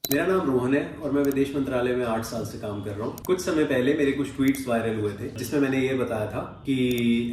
मेरा नाम रोहन है और मैं विदेश मंत्रालय में 8 साल से काम कर रहा हूँ। कुछ समय पहले मेरे कुछ ट्वीट्स वायरल हुए थे जिसमें मैंने ये बताया था कि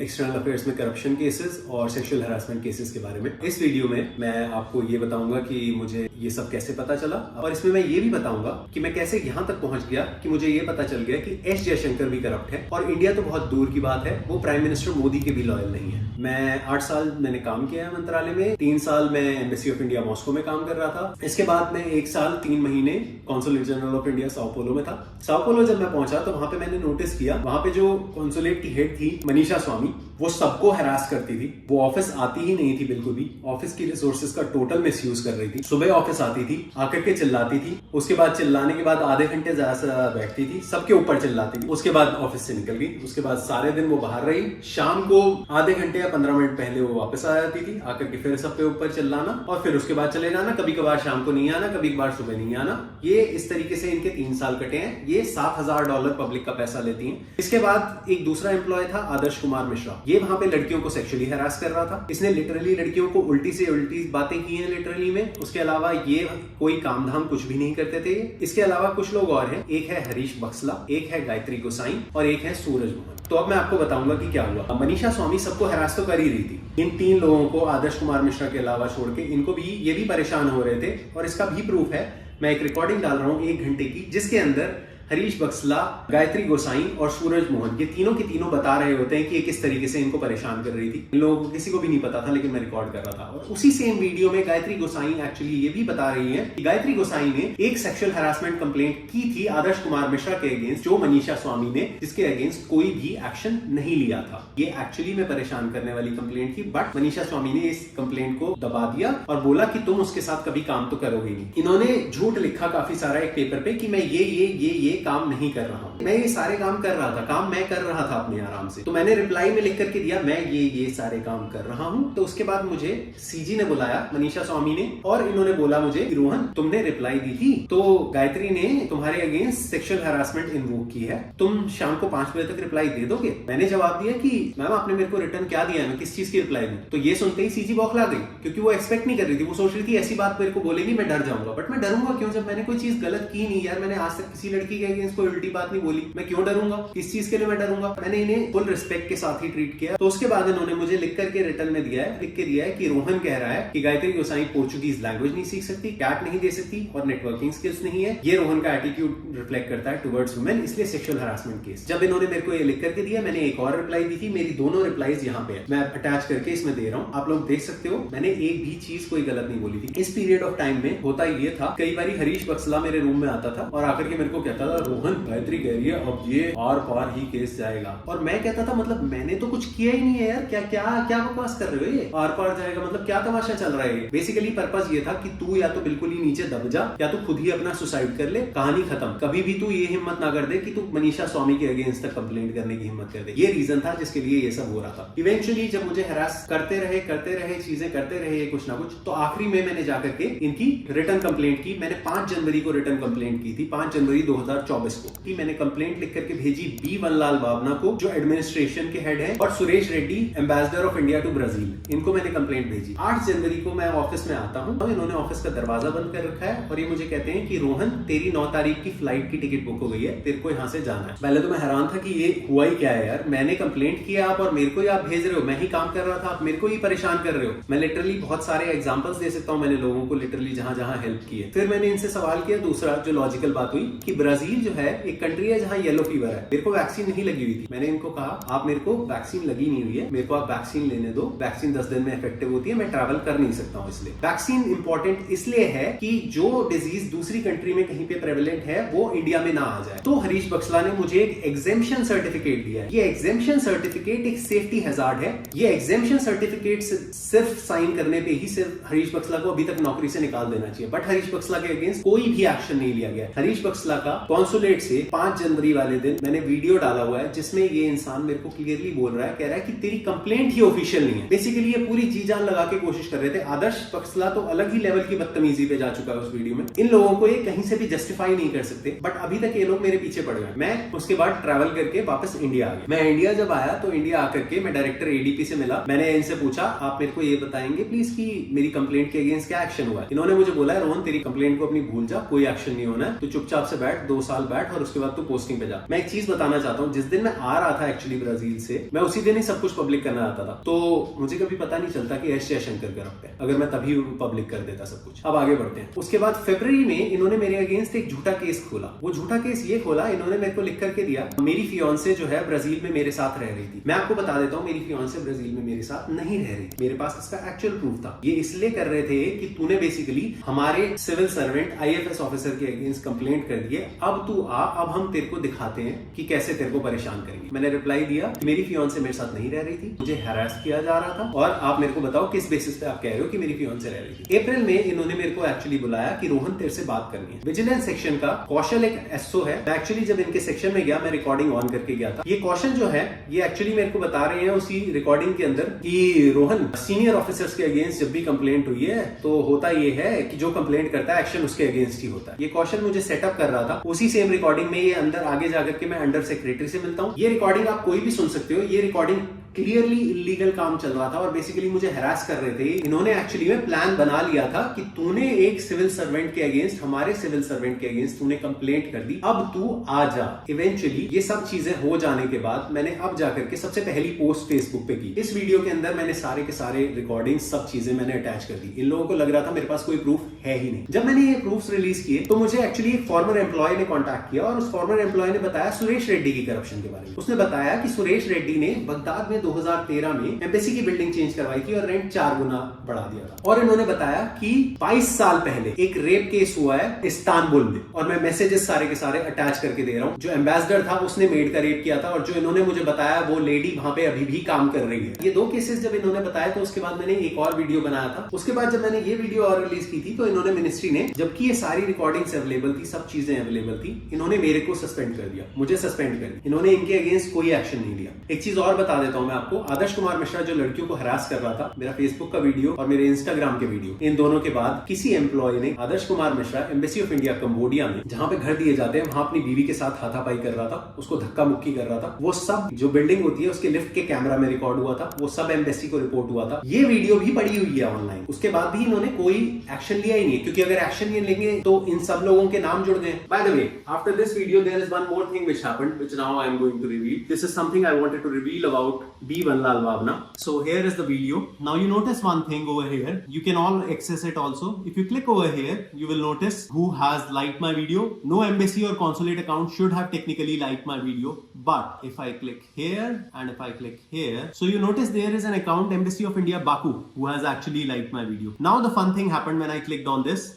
एक्सटर्नल अफेयर्स में करप्शन केसेस और सेक्सुअल हरासमेंट केसेस के बारे में। इस वीडियो में मैं आपको ये बताऊंगा कि मुझे ये सब कैसे पता चला और इसमें मैं ये भी बताऊंगा कि मैं कैसे यहाँ तक पहुंच गया कि मुझे ये पता चल गया कि एस जयशंकर भी करप्ट है और इंडिया तो बहुत दूर की बात है, वो प्राइम मिनिस्टर मोदी के भी लॉयल नहीं है। मैं 8 साल मैंने काम किया है मंत्रालय में, 3 साल मैं एम्बेसी ऑफ इंडिया मॉस्को में काम कर रहा था। इसके बाद मैं 1 साल 3 महीने consulate general of India Sao Paulo में था। साओ पोलो जब मैं पहुंचा तो वहां पे मैंने नोटिस किया, वहां पे जो कॉन्सुलेट की हेड थी मनीषा स्वामी, वो सबको हरास करती थी। वो ऑफिस आती ही नहीं थी बिल्कुल भी, ऑफिस की रिसोर्सेज का टोटल मिसयूज कर रही थी। सुबह ऑफिस आती थी, आकर के चिल्लाती थी, उसके बाद चिल्लाने के बाद आधे घंटे ज्यादा से ज्यादा बैठती थी, सबके ऊपर चिल्लाती थी, उसके बाद ऑफिस से निकल गई। उसके बाद सारे दिन वो बाहर रही, शाम को आधे घंटे या 15 मिनट पहले वो वापस आ जाती थी, आकर के फिर सबके ऊपर चिल्लाना और फिर उसके बाद चले जाना। कभी कभार शाम को नहीं आना, कभी कभार सुबह नहीं आना। ये इस तरीके से इनके 3 साल कटे हैं। ये $7,000 पब्लिक का पैसा लेती हैं। इसके बाद एक दूसरा एम्प्लॉय था आदर्श कुमार मिश्रा, ये वहां पे लड़कियों को सेक्सुअली हरास कर रहा था। इसने लिटरली लड़कियों को उल्टी से उल्टी बातें की हैं लिटरली में। उसके अलावा ये कोई काम धाम कुछ भी नहीं करते थे। इसके अलावा कुछ लोग और हैं, एक है हरीश बक्सला, एक है गायत्री गोसाई और एक है सूरज मोहन। तो अब मैं आपको बताऊंगा कि क्या हुआ। मनीषा स्वामी सबको हरास तो कर ही रही थी। इन 3 लोगों को आदर्श कुमार मिश्रा के अलावा छोड़ के इनको भी ये भी परेशान हो रहे थे और इसका भी प्रूफ है। मैं एक रिकॉर्डिंग डाल रहा हूँ 1 घंटे की, जिसके अंदर हरीश बक्सला, गायत्री गोसाई और सूरज मोहन ये तीनों के तीनों बता रहे होते हैं कि ये किस तरीके से इनको परेशान कर रही थी। इन लोगों को किसी को भी नहीं पता था, लेकिन मैं रिकॉर्ड कर रहा था। और उसी सेम वीडियो में गायत्री गोसाई एक्चुअली ये भी बता रही है कि गायत्री गोसाई ने एक सेक्सुअल हरासमेंट कंप्लेंट की थी आदर्श कुमार मिश्रा के अगेंस्ट, जो मनीषा स्वामी ने, जिसके अगेंस्ट कोई भी एक्शन नहीं लिया था। ये एक्चुअली में परेशान करने वाली कंप्लेंट थी, बट मनीषा स्वामी ने इस कंप्लेंट को दबा दिया और बोला कि तुम उसके साथ कभी काम तो करोगे नहीं। इन्होंने झूठ लिखा काफी सारा एक पेपर पे कि मैं ये काम नहीं कर रहा हूं। मैं ये सारे काम कर रहा था, काम मैं कर रहा था अपने आराम से। तो मैंने रिप्लाई में लिख करके दिया मैं ये सारे काम कर रहा हूं। तो उसके बाद मुझे सीजी ने बुलाया, मनीषा स्वामी ने, और इन्होंने बोला मुझे रोहन तुमने रिप्लाई दी थी तो गायत्री ने तुम्हारे अगेंस्ट सेक्सुअल हरासमेंट इन्वोक की है, तुम शाम को 5 बजे तक रिप्लाई दे दोगे? मैंने जवाब दिया कि मैम आपने मेरे को रिटर्न क्या दिया है, मैं किस चीज की रिप्लाई दूं? तो ये सुनते ही सीजी बौखला गई, क्योंकि वो एक्सपेक्ट नहीं कर रही थी। वो सोच रही थी ऐसी बात मेरे को बोलेगी मैं डर जाऊंगा। बट मैं डरूंगा क्यों जब मैंने कोई चीज गलत की नहीं यार। मैंने आज तक किसी लड़की के अगेंस्ट कोई उल्टी बात नहीं बोली, मैं क्यों डरूंगा? किस चीज के लिए मैं डरूंगा? मैंने इन्हें फुल रिस्पेक्ट के साथ ही ट्रीट किया। तो उसके बाद इन्होंने मुझे लिख करके रिटर्न में दिया है, लिख के दिया है कि रोहन कह रहा है कि गायत्री गोसाई पोर्चुगीज लैंग्वेज नहीं सीख सकती, कैट नहीं दे सकती और नेटवर्किंग स्किल्स नहीं है। ये रोहन का एटीट्यूड रिफ्लेक्ट करता है टुवर्ड्स वुमेन, इसलिए सेक्सुअल हरासमेंट केस। जब इन्होंने मेरे को ये लिख करके दिया, मैंने एक और रिप्लाई दी थी। मेरी दोनों रिप्लाईज यहाँ पे है, मैं अटैच करके इसमें दे रहा हूँ, आप लोग देख सकते हो। मैंने एक भी चीज कोई गलत नहीं बोली थी। इस पीरियड ऑफ टाइम में होता ये था, कई बार हरीश बक्सला मेरे रूम में आता था और आकर के मेरे को कहता था रोहन गायत्री कह रही है अब ये आर पार ही केस जाएगा। और मैं कहता था मतलब मैंने तो कुछ किया ही नहीं है यार, क्या बकवास कर रहे हो, ये आर पार जाएगा मतलब क्या तमाशा चल रहा है। बेसिकली पर्पस ये था कि तू या तो बिल्कुल ही नीचे दब जा या तो खुद ही अपना सुसाइड कर ले, कहानी खत्म। कभी भी तू ये हिम्मत ना कर दे कि तू मनीषा स्वामी के अगेंस्ट तक कंप्लेंट करने की हिम्मत कर दे। ये रीजन था जिसके लिए ये सब हो रहा था। इवेंचुअली जब मुझे हरास करते रहे चीजें करते रहे कुछ ना कुछ, तो आखिरी में मैंने जाकर के इनकी रिटर्न कंप्लेंट की। मैंने 5 जनवरी को रिटर्न कंप्लेंट की थी, 5 जनवरी 2024 को कि मैंने कंप्लेंट लिख करके भेजी बी वनलाल बावना को, जो एडमिनिस्ट्रेशन के हेड है, और Suresh Reddy, ambassador of India to Brazil, इनको मैंने कंप्लेंट भेजी। 8 जनवरी को मैं ऑफिस में आता हूँ, इन्होंने ऑफिस का दरवाजा बंद कर रखा है और ये मुझे कहते हैं कि रोहन तेरी 9 तारीख की फ्लाइट की टिकट बुक हो गई है, तेरे को यहाँ से जाना है। पहले तो मैं हैरान था कि ये हुआ ही क्या है यार, मैंने कंप्लेंट किया आप और मेरे को ही आप भेज रहे हो, मैं ही काम कर रहा था, आप मेरे को ही परेशान कर रहे हो। मैं लिटरली बहुत सारे एग्जांपल्स दे सकता हूँ, मैंने लोगों को लिटरली जहां जहां हेल्प की है। फिर मैंने इनसे सवाल किया, दूसरा जो लॉजिकल बात हुई कि ब्राजील जो है एक कंट्री है जहां येलो फीवर है, मेरे को वैक्सीन नहीं लगी हुई थी। मैंने इनको कहा आप मेरे को वैक्सीन लगी नहीं हुई है, मेरे को आप वैक्सीन लेने दो, वैक्सीन 10 दिन में इफेक्टिव होती है, मैं ट्रैवल कर नहीं सकता हूँ। इसलिए वैक्सीन इंपॉर्टेंट इसलिए है कि जो डिजीज दूसरी कंट्री में कहीं पे प्रेवलेंट है वो इंडिया में ना आ जाए। तो हरीश बक्सला ने मुझे एक एग्जेम्पशन सर्टिफिकेट दिया है। ये एग्जेम्पशन सर्टिफिकेट एक सेफ्टी हैजार्ड है। ये एग्जेम्पशन सर्टिफिकेट सिर्फ साइन करने पे ही सिर्फ हरीश बक्सला को अभी तक नौकरी से निकाल देना चाहिए, बट हरीश बक्सला के अगेंस्ट कोई भी एक्शन नहीं लिया गया। हरीश बक्सला का कॉन्सुलेट से 5 जनवरी वाले दिन मैंने वीडियो डाला हुआ है जिसमें ये इंसान मेरे को क्लियरली बोल रहा है, कह रहा है कि तेरी कंप्लेंट ही ऑफिशियल नहीं है। बेसिकली ये पूरी जी जान लगा के कोशिश कर रहे थे। आदर्श पक्सला तो अलग ही लेवल की बदतमीजी पे जा चुका है उस वीडियो में। इन लोगों को ये कहीं से भी जस्टिफाई नहीं कर सकते, बट अभी तक ये लोग मेरे पीछे पड़ गए। मैं उसके बाद ट्रैवल करके वापस इंडिया आ गया। मैं इंडिया जब आया तो इंडिया आकर के मैं डायरेक्टर एडीपी से मिला। मैंने इनसे पूछा, आप मेरे को ये बताएंगे प्लीज कि मेरी कंप्लेंट के अगेंस्ट क्या एक्शन हुआ है। इन्होंने मुझे बोला, रोहन तेरी कंप्लेंट को अपनी भूल जा, कोई एक्शन नहीं होना है, तू चुपचाप से बैठ, 2 साल बैठ और उसके बाद तू पोस्टिंग पे जा। मैं एक चीज बताना चाहता हूँ, जिस दिन मैं आ रहा था एक्चुअली ब्राजील से, मैं उसी दिन ही सब कुछ पब्लिक करना आता था, तो मुझे कभी पता नहीं चलता कि एस जयशंकर का रखते हैं, अगर मैं तभी पब्लिक कर देता सब कुछ। अब आगे बढ़ते हैं। उसके बाद फरवरी में इन्होंने मेरे अगेंस्ट एक झूठा केस खोला। वो झूठा केस ये खोला, इन्होंने मेरे को लिख करके दिया, मेरी फियांसे जो है ब्राजील में मेरे साथ रह रही थी। मैं आपको बता देता हूँ, मेरी फियांसे ब्राजील में मेरे साथ नहीं रह रही। मेरे पास इसका एक्चुअल प्रूफ था। ये इसलिए कर रहे थे कि तूने बेसिकली हमारे सिविल सर्वेंट आईएफएस ऑफिसर के अगेंस्ट कंप्लेंट कर दिए, अब तू आ, अब हम तेरे को दिखाते हैं कि कैसे तेरे को परेशान करेंगे। मैंने रिप्लाई दिया, मेरी फियांसे मेरे साथ नहीं रह रही थी, मुझे हैरास किया जा रहा था और आप मेरे को बताओ किस बेसिस पे आप कह रहे हो कि मेरी फियांसे रह रही थी। अप्रैल में इन्होंने मेरे को एक्चुअली बुलाया कि रोहन तेरे से बात करनी है। विजिलेंस सेक्शन का कौशल एक एसओ है। मैं एक्चुअली जब इनके सेक्शन में गया, मैं रिकॉर्डिंग ऑन करके गया था। ये कौशल जो है, ये एक्चुअली मेरे को बता रहे हैं उसी रिकॉर्डिंग के अंदर कि रोहन, सीनियर ऑफिसर्स के अगेंस्ट जब भी कंप्लेंट हुई है तो होता ये है कि जो कंप्लेंट करता है एक्शन उसके अगेंस्ट ही होता है। ये कौशल मुझे सेटअप कर रहा था। उसी सेम रिकॉर्डिंग में ये अंदर आगे जाकर के मैं अंडर सेक्रेटरी से मिलता हूँ। ये रिकॉर्डिंग आप कोई भी सुन सकते हो। ये रिकॉर्डिंग क्लियरली इलीगल काम चल रहा था और बेसिकली मुझे हैरास कर रहे थे। इन्होंने एक्चुअली में प्लान बना लिया था कि तूने एक सिविल सर्वेंट के अगेंस्ट, हमारे सिविल सर्वेंट के अगेंस्ट तूने कंप्लेंट कर दी, अब तू आ जा। इवेंचुअली ये सब चीजें हो जाने के बाद मैंने अब जाकर के सबसे पहली पोस्ट फेसबुक पे की। इस वीडियो के अंदर मैंने सारे के सारे रिकॉर्डिंग, सब चीजें मैंने अटैच कर दी। इन लोगों को लग रहा था मेरे पास कोई प्रूफ है ही नहीं। जब मैंने ये प्रूफ्स रिलीज किए तो मुझे एक्चुअली एक फॉर्मर एम्प्लॉय ने कॉन्टैक्ट किया और उस फॉर्मर एम्प्लॉय ने बताया सुरेश रेड्डी की करप्शन के बारे में। उसने बताया कि सुरेश रेड्डी ने बगदाद में 2013 में एम्बेसी की बिल्डिंग चेंज करवाई थी और रेंट 4 गुना बढ़ा दिया था। और इन्होंने बताया कि 22 साल पहले एक रेप केस हुआ है इस्तांबुल में, और मैं मैसेजेस सारे के सारे अटैच करके दे रहा हूं। जो एम्बेसडर था उसने मेड का रेप किया था और जो इन्होंने मुझे बताया वो लेडी वहां पे अभी भी काम कर रही है। ये 2 केसेस जब इन्होंने बताया तो उसके बाद मैंने एक और वीडियो बनाया था। उसके बाद जब मैंने ये वीडियो और रिलीज की थी तो इन्होंने मिनिस्ट्री ने, जबकि ये सारी रिकॉर्डिंग्स अवेलेबल थी, सब चीजें अवेलेबल थी, इन्होंने मेरे को सस्पेंड कर दिया, मुझे सस्पेंड कर दिया। इन्होंने इनके अगेंस्ट कोई एक्शन नहीं लिया। एक चीज और बता देता हूं मैं आपको, आदर्श कुमार मिश्रा जो लड़कियों को हरास कर रहा था, मेरा फेसबुक का वीडियो और मेरे इंस्टाग्राम के वीडियो, इन दोनों के बाद किसी एम्प्लॉय ने Adarsh Kumar Mishra embassy of India Cambodia में, जहां पे घर दिए जाते हैं, वहां अपनी बीवी के साथ हाथापाई कर रहा था, उसको धक्का मुक्की कर रहा था। वो सब जो बिल्डिंग होती है उसके लिफ्ट के कैमरा में रिकॉर्ड हुआ था, वो सब एम्बेसी को रिपोर्ट हुआ था। ये वीडियो भी पड़ी हुई है ऑनलाइन। उसके बाद भी इन्होंने कोई एक्शन लिया ही नहीं, क्योंकि अगर एक्शन ये लेंगे तो इन सब लोगों के नाम जुड़ गए। By the way, after this video there is one more thing which happened, which now I am going to reveal. This is something I wanted to reveal about B Vanlalbawna. So here is the video. Now you notice one thing over here. You can all access it also. If you click over here, you will notice who has liked my video. No embassy or consulate account should have technically liked my video. But if I click here and if I click here, so you notice there is an account, Embassy of India Baku, who has actually liked my video. Now the fun thing happened when I clicked on this.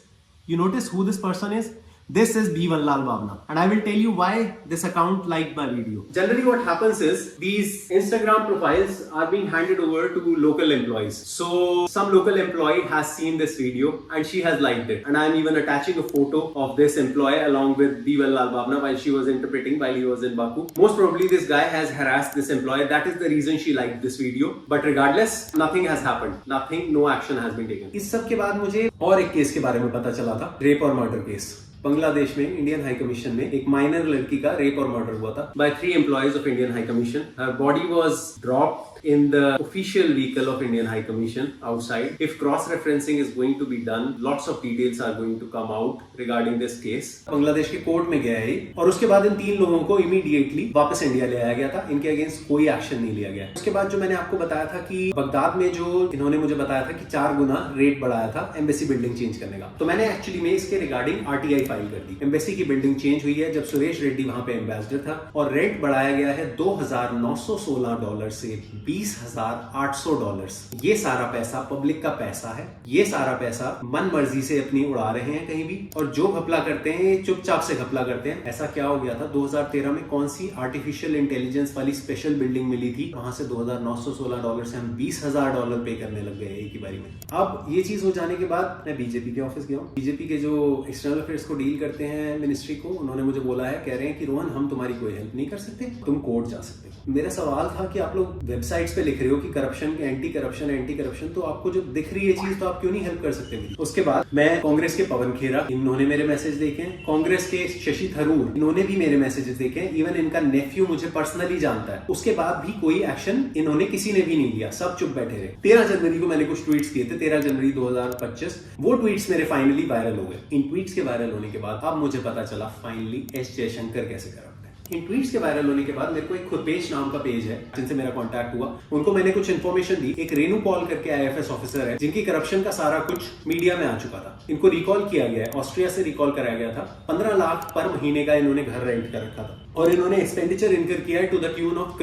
You notice who this person is? This is B. Vallal Bhavna, and I will tell you why this account liked my video. Generally what happens is these Instagram profiles are being handed over to local employees. So some local employee has seen this video and she has liked it, and I am even attaching a photo of this employee along with B. Vallal Bhavna while she was interpreting while he was in Baku. Most probably this guy has harassed this employee. That is the reason she liked this video. But regardless, nothing has happened. Nothing, no action has been taken. इस सब के बाद मुझे और एक case के बारे में पता चला था, रेप और मर्डर केस। बांग्लादेश में इंडियन हाई कमीशन में एक माइनर लड़की का रेप और मर्डर हुआ था by 3 employees of Indian High Commission. Her body was dropped in the official vehicle of Indian High Commission outside. If cross-referencing is going to be done, lots of details are going to come out regarding this case. Bangladesh के court में गया है और उसके बाद इन 3 लोगों को immediately वापस इंडिया ले आया गया था। इनके अगेंस्ट कोई एक्शन नहीं लिया गया। उसके बाद जो मैंने आपको बताया था कि बगदाद में जो इन्होंने मुझे बताया था कि 4 गुना रेट बढ़ाया था एम्बेसी बिल्डिंग चेंज करने का, तो मैंने एक्चुअली में इसके रिगार्डिंग आरटीआई फाइल कर दी। एम्बेसी की बिल्डिंग चेंज हुई है जब सुरेश रेड्डी वहां पे एम्बेसडर था और रेंट बढ़ाया गया है $2,916 से $20,800। ये सारा पैसा पब्लिक का पैसा है। ये सारा पैसा मन मर्जी से अपनी उड़ा रहे हैं कहीं भी, और जो घपला करते हैं ये चुपचाप से घपला करते हैं। ऐसा क्या हो गया था 2013 में, कौन सी आर्टिफिशियल इंटेलिजेंस वाली स्पेशल बिल्डिंग मिली थी, वहां से $2,916 से हम $20,000 पे करने लग गए एक ही बारी में। अब ये चीज हो जाने के बाद मैं बीजेपी के ऑफिस गया हूँ। बीजेपी के जो एक्सटर्नल अफेयर्स को डील करते हैं मिनिस्ट्री को, उन्होंने मुझे बोला है, कह रहे हैं कि रोहन हम तुम्हारी कोई हेल्प नहीं कर सकते, तुम कोर्ट जा सकते हो। मेरा सवाल था कि आप लोग वेबसाइट्स पे लिख रहे हो कि करप्शन, एंटी करप्शन, तो आपको जो दिख रही है चीज तो आप क्यों नहीं हेल्प कर सकते मेरी? उसके बाद मैं कांग्रेस के पवन खेरा, इन्होंने मेरे मैसेज देखे, कांग्रेस के शशि थरूर, इन्होंने भी मेरे मैसेजेस देखे, इवन इनका नेफ्यू मुझे पर्सनली जानता है। उसके बाद भी कोई एक्शन इन्होंने किसी ने भी नहीं लिया, सब चुप बैठे रहे। 13 जनवरी को मैंने कुछ ट्वीट्स किए थे, 13 जनवरी 2025। वो ट्वीट्स मेरे फाइनली वायरल हो गए। इन ट्वीट्स के वायरल होने के बाद अब मुझे पता चला फाइनली एस जयशंकर कैसे करप्ट है। इन ट्वीट्स के वायरल होने के बाद मेरे को एक खुरपेश नाम का पेज है जिनसे मेरा कांटेक्ट हुआ, उनको मैंने कुछ इन्फॉर्मेशन दी। एक रेनू पॉल करके IFS ऑफिसर है जिनकी करप्शन का सारा कुछ मीडिया में आ चुका था। इनको रिकॉल किया गया है, ऑस्ट्रिया से रिकॉल कराया गया था। 15 लाख पर महीने का इन्होंने घर रेंट कर रखा था, और इन्होंने एक्सपेंडिचर इनकर किया है टू द ट्यून ऑफ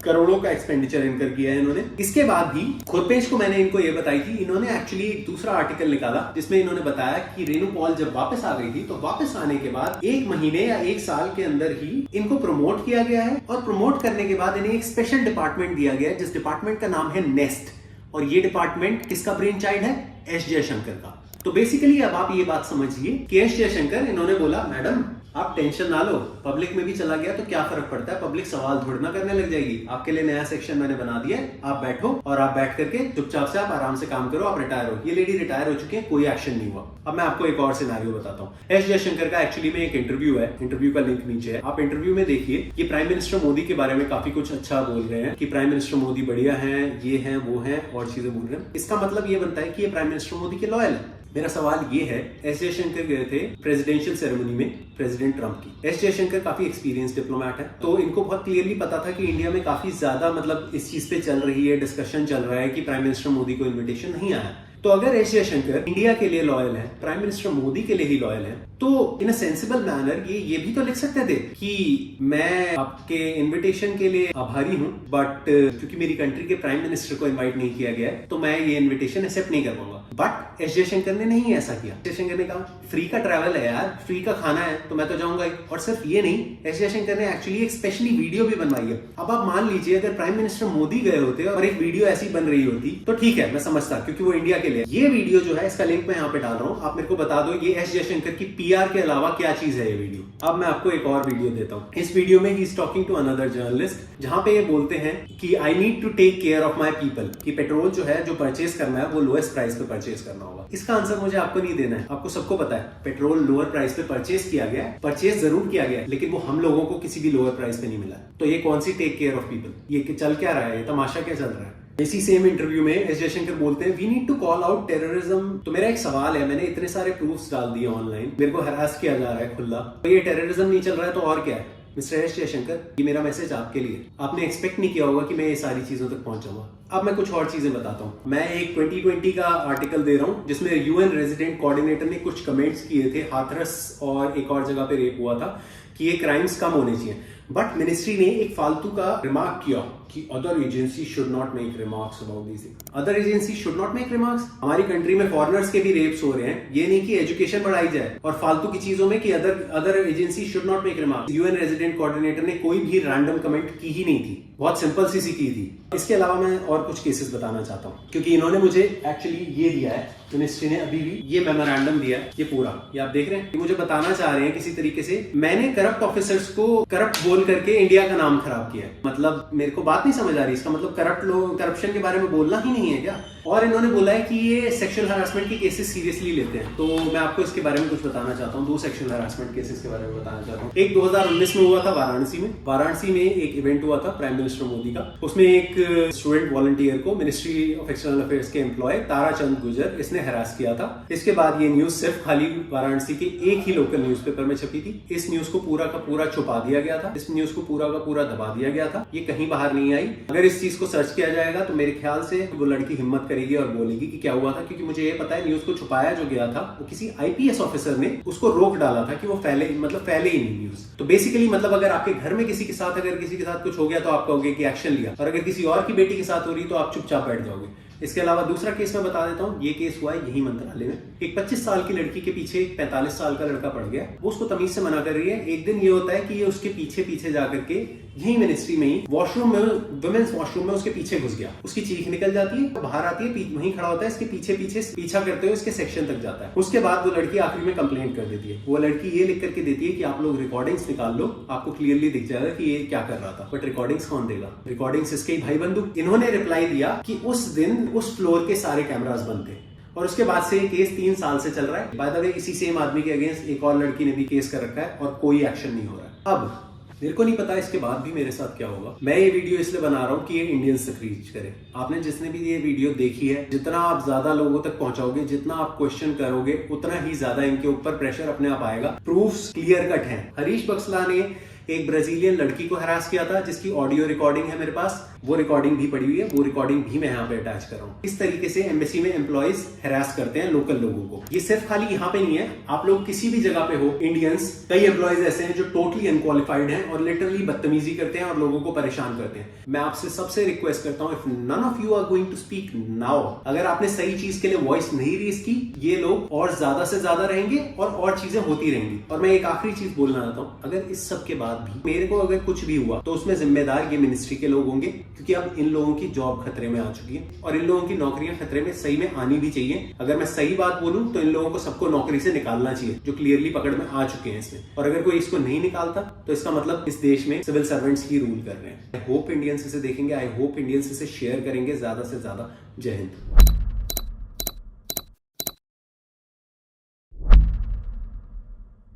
करोड़ों का एक्सपेंडिचर इनकर किया है इन्होंने। इसके बाद भी खुरपेश को मैंने इनको ये बताई थी, इन्होंने एक्चुअली एक दूसरा आर्टिकल निकाला जिसमें इन्होंने बताया कि रेनू पॉल जब वापस आ गई थी तो वापस आने के बाद 1 महीने या 1 साल के अंदर ही इनको प्रमोट किया गया है, और प्रमोट करने के बाद इन्हें एक स्पेशल डिपार्टमेंट दिया गया है जिस डिपार्टमेंट का नाम है नेस्ट। और ये डिपार्टमेंट किसका ब्रेन चाइल्ड है? एस जयशंकर का। तो बेसिकली अब आप ये बात समझिए कि एस जयशंकर, इन्होंने बोला मैडम आप टेंशन ना लो, पब्लिक में भी चला गया तो क्या फर्क पड़ता है, पब्लिक सवाल थोड़ी ना करने लग जाएगी, आपके लिए नया सेक्शन मैंने बना दिया है, आप बैठो और आप बैठ करके चुपचाप से आप आराम से काम करो, आप रिटायर हो। ये लेडी रिटायर हो चुकी है, कोई एक्शन नहीं हुआ। अब मैं आपको एक और सिनेरियो बताता हूँ। एस जयशंकर का एक्चुअली में एक इंटरव्यू है, इंटरव्यू का लिंक नीचे है, आप इंटरव्यू में देखिए। ये प्राइम मिनिस्टर मोदी के बारे में काफी कुछ अच्छा बोल रहे हैं कि प्राइम मिनिस्टर मोदी बढ़िया है, ये है वो है, और चीजें बोल रहे हैं। इसका मतलब ये बनता है कि ये प्राइम मिनिस्टर मोदी के लॉयल है। मेरा सवाल ये है, एस जयशंकर गए थे प्रेसिडेंशियल सेरेमनी में प्रेसिडेंट ट्रंप की। एस जयशंकर काफी एक्सपीरियंस डिप्लोमेट है, तो इनको बहुत क्लियरली पता था कि इंडिया में काफी ज्यादा मतलब इस चीज पे चल रही है, डिस्कशन चल रहा है कि प्राइम मिनिस्टर मोदी को इन्विटेशन नहीं आया। तो अगर एस जयशंकर इंडिया के लिए लॉयल है, प्राइम मिनिस्टर मोदी के लिए ही लॉयल है, तो इन अ सेंसिबल मैनर ये भी तो लिख सकते थे कि मैं आपके इनविटेशन के लिए आभारी हूं, बट क्योंकि मेरी कंट्री के प्राइम मिनिस्टर को इनवाइट नहीं किया गया है तो मैं ये इनविटेशन एक्सेप्ट नहीं कर पाऊंगा। बट एस जयशंकर ने नहीं ऐसा किया। जयशंकर ने कहा फ्री का ट्रैवल है यार, फ्री का खाना है तो मैं तो जाऊंगा ही। और सिर्फ ये नहीं, एस जयशंकर ने एक्चुअली एक स्पेशली वीडियो भी बनवाई है। अब आप मान लीजिए अगर प्राइम मिनिस्टर मोदी गए होते और एक वीडियो ऐसी बन रही होती तो ठीक है, मैं समझता, क्योंकि वो इंडिया के लिए। ये वीडियो जो है, इसका लिंक मैं यहाँ पे डाल रहा हूँ, आप मेरे को बता दो ये एस जयशंकर की PR के अलावा क्या चीज है ये वीडियो। अब मैं आपको एक और वीडियो देता हूँ। इस वीडियो में he is talking to another journalist, जहां पे ये बोलते हैं कि I need to take care of my people, कि पेट्रोल जो है जो परचेज करना है वो लोएस्ट प्राइस पे परचेज करना होगा। इसका आंसर मुझे आपको नहीं देना है, आपको सबको पता है पेट्रोल लोअर प्राइस पे परचेज किया गया, परचेज जरूर किया गया, लेकिन वो हम लोगों को किसी भी लोअर प्राइस पे नहीं मिला। तो ये कौन सी टेक केयर ऑफ पीपल, ये चल क्या रहा है, ये तमाशा क्या चल रहा है? इसी सेम इंटरव्यू में एस जयशंकर बोलते हैं we need to call out terrorism. तो मेरा एक सवाल है, मैंने इतने सारे प्रूफ्स डाल दिए ऑनलाइन, मेरे को हरास किया जा रहा है खुला, तो ये टेररिज्म नहीं चल रहा है तो और क्या है? मिस्टर एस जयशंकर, ये मेरा मैसेज आपके लिए, आपने एक्सपेक्ट नहीं किया होगा कि मैं ये सारी चीजों तक पहुंच जाऊंगा। अब मैं कुछ और चीजें बताता हूँ। मैं एक 2020 का आर्टिकल दे रहा हूँ जिसमें UN रेजिडेंट कोऑर्डिनेटर ने कुछ कमेंट्स किए थे, हाथरस और एक और जगह पे रेप हुआ था, कि ये क्राइम्स कम होने चाहिए। बट मिनिस्ट्री ने एक फालतू का रिमार्क किया कि other agency should not make remarks about this thing. Other agency should not make remarks. हमारी कंट्री में फॉरेनर्स के भी रेप्स हो रहे हैं, ये नहीं कि एजुकेशन बढ़ाई जाए और फालतू की चीजों में कि other agency should not make remarks. UN resident coordinator ने कोई भी रैंडम कमेंट की ही नहीं थी, बहुत सिंपल सी की थी। इसके अलावा मैं और कुछ केसेस बताना चाहता हूँ, क्योंकि इन्होंने मुझे एक्चुअली ये दिया है, मिनिस्ट्री ने अभी भी ये मेमोरेंडम दिया है, ये पूरा ये आप देख रहे हैं, मुझे बताना चाह रहे हैं किसी तरीके से मैंने करप्ट ऑफिसर्स को करप्ट बोल करके इंडिया का नाम खराब किया है। मतलब मेरे को बात नहीं समझ आ रही, इसका मतलब करप्ट लोग करप्शन के बारे में बोलना ही नहीं है क्या? और इन्होंने बोला है कि ये सेक्सुअल हरासमेंट के केसेस सीरियसली लेते हैं। तो मैं आपको इसके बारे में कुछ बताना चाहता हूँ, 2 सेक्सुअल हरासमेंट केसेस के बारे में बताना चाहता हूँ। एक 2019 में हुआ था वाराणसी में एक इवेंट हुआ था प्राइम मिनिस्टर मोदी का। उसमें एक स्टूडेंट वॉलंटियर को मिनिस्ट्री ऑफ एक्सटर्नल अफेयर्स के एम्प्लॉय ताराचंद गुजर, इसने हरास किया था। इसके बाद ये न्यूज सिर्फ खाली वाराणसी के एक ही लोकल न्यूज़पेपर में छपी थी। इस न्यूज को पूरा का पूरा छुपा दिया गया था, इस न्यूज को पूरा का पूरा दबा दिया गया था, ये कहीं बाहर नहीं आई। अगर इस चीज को सर्च किया जाएगा तो मेरे ख्याल से वो लड़की हिम्मत करेगी और बोलेगी कि क्या हुआ था, क्योंकि मुझे ये पता है न्यूज को छुपाया जो गया था वो किसी आईपीएस ऑफिसर ने उसको रोक डाला था कि वो फैले ही नहीं न्यूज। तो बेसिकली मतलब अगर आपके घर में किसी के साथ कुछ हो गया तो आप कहोगे कि एक्शन लिया, और अगर किसी और की बेटी के साथ हो रही तो आप चुपचाप बैठ जाओगे। इसके अलावा दूसरा केस मैं बता देता हूँ। ये केस हुआ है यही मंत्रालय में। एक 25 साल की लड़की के पीछे एक 45 साल का लड़का पड़ गया, वो उसको तमीज से मना कर रही है। एक दिन ये होता है कि ये उसके पीछे जाकर के यही मिनिस्ट्री में ही वॉशरूम में, वुमेन्स वॉशरूम में उसके पीछे घुस गया। उसकी चीख निकल जाती है, बाहर आती है, वहीं खड़ा होता है, इसके पीछा करते हुए इसके सेक्शन तक जाता है। उसके बाद वो लड़की आखिरी में कंप्लेंट कर देती है। वो लड़की ये लिख करके देती है कि आप लोग रिकॉर्डिंग्स निकाल लो, आपको क्लियरली दिख जाएगा कि ये क्या कर रहा था। बट रिकॉर्डिंग्स कौन देगा? रिकॉर्डिंग्स इसके ही भाई बंधु। इन्होंने रिप्लाई दिया कि उस दिन उस फ्लोर के सारे कैमरास बंद थे, और उसके बाद से ये केस 3 साल से चल रहा है। बाय द वे इसी सेम आदमी के अगेंस्ट एक और लड़की ने भी केस कर रखा है और कोई एक्शन नहीं हो रहा है। अब मेरे को नहीं पता इसके बाद भी मेरे साथ क्या होगा। मैं ये वीडियो इसलिए बना रहा हूँ कि ये इंडियंस तक रीच करे। आपने जिसने भी ये वीडियो देखी है, जितना आप ज्यादा लोगों तक पहुंचाओगे, जितना आप क्वेश्चन करोगे, उतना ही ज्यादा इनके ऊपर प्रेशर अपने आप आएगा। प्रूफ्स क्लियर कट है। हरीश बक्सला ने एक ब्राजीलियन लड़की को हरास किया था, जिसकी ऑडियो रिकॉर्डिंग है मेरे पास। वो रिकॉर्डिंग भी पड़ी हुई है, वो रिकॉर्डिंग भी मैं यहाँ पे अटैच कर रहा हूँ। इस तरीके से एम्बेसी में एम्प्लॉइज हरास करते हैं लोकल लोगों को। ये सिर्फ खाली यहाँ पे नहीं है, आप लोग किसी भी जगह पे हो, इंडियंस, कई एम्प्लॉइज ऐसे हैं जो टोटली अनक्वालिफाइड हैं और लिटरली बदतमीजी करते हैं और लोगों को परेशान करते हैं। मैं आपसे सबसे रिक्वेस्ट करता हूँ, if none of you are going to speak now, अगर आपने सही चीज के लिए वॉइस नहीं रेज की, ये लोग और ज्यादा से ज्यादा रहेंगे और चीजें होती रहेंगी। और मैं एक आखिरी चीज बोलना चाहता हूँ, अगर इस सब के बाद भी मेरे को अगर कुछ भी हुआ तो उसमें जिम्मेदार ये मिनिस्ट्री के लोग होंगे, क्योंकि अब इन लोगों की जॉब खतरे में आ चुकी है और इन लोगों की नौकरियां खतरे में सही में आनी भी चाहिए। अगर मैं सही बात बोलूं तो इन लोगों को सबको नौकरी से निकालना चाहिए, जो क्लियरली पकड़ में आ चुके हैं इसमें। और अगर कोई इसको नहीं निकालता तो इसका मतलब इस देश में सिविल सर्वेंट्स ही रूल कर रहे हैं। आई होप इंडियंस इसे देखेंगे, आई होप इंडियंस इसे शेयर करेंगे ज्यादा से ज्यादा। जय हिंद।